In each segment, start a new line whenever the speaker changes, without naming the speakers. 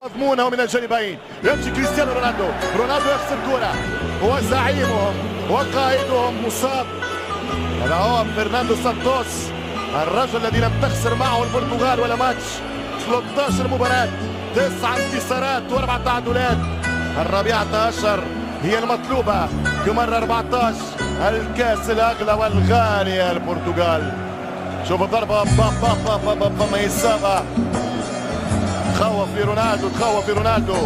مضمونة من الجانبين. يمشي كريستيانو رونالدو يخسر كرة، هو زعيمهم وقائدهم مصاب. هذا هو فرناندو سانتوس، الرجل الذي لم تخسر معه البرتغال ولا ماتش. 13 مباراة، 9 انتصارات و4 تعادلات. ال14 هي المطلوبة كمرة 14 الكاس الأغلى والغالي البرتغال. شوف الضربة فما إصابة، تخوف في رونالدو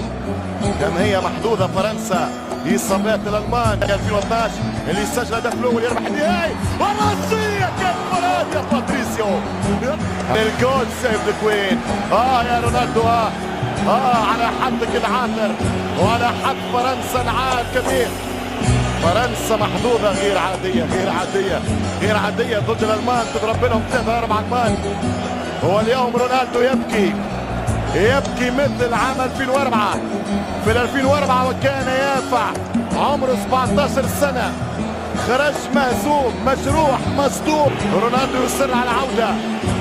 كم هي محظوظة فرنسا. إصابات الألمان 2012 اللي سجل هدف الأول يربح النهائي، والرأسية كانت مراد يا باتريسيو. الجول سيف ذا كوين. يا رونالدو على حدك العاثر وعلى حد فرنسا نعال كبير. فرنسا محظوظة غير عادية ضد الألمان، تضرب لهم 3-4 ألمان. هو اليوم رونالدو يبكي مثل عام 2004. في 2004 وكان يافع عمره 17 سنة، خرج مهزوم مجروح مصدوم. رونالدو يصر على العودة،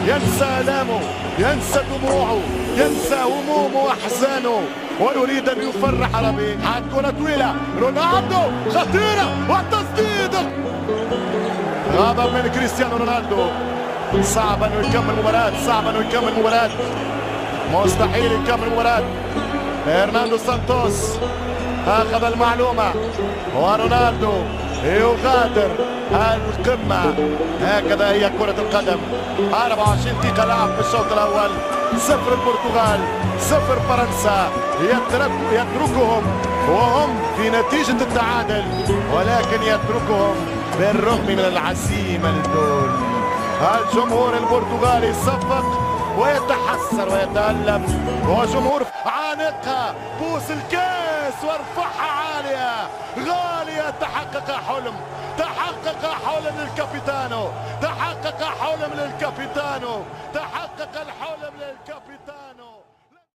ينسى آلامه، ينسى دموعه، ينسى همومه وأحزانه، ويريد أن يفرح ربي. عاد كرة طويلة، رونالدو خطيرة والتسديد. غضب من كريستيانو رونالدو. صعب أنه يكمل مباراة، مستحيل يكمل مباراة. فرناندو سانتوس أخذ المعلومة ورونالدو يغادر القمة. هكذا هي كرة القدم. 24 دقيقة لعب في الشوط الأول، 0 البرتغال 0 فرنسا. يتركهم وهم في نتيجة التعادل، ولكن يتركهم بالرغم من العزيمة للجول. الجمهور البرتغالي صفق ويتحسر ويتألم، وجمهور عانقها. بوس الكاس وارفعها عالية غالية. تحقق حلم للكابيتانو، تحقق الحلم للكابيتانو.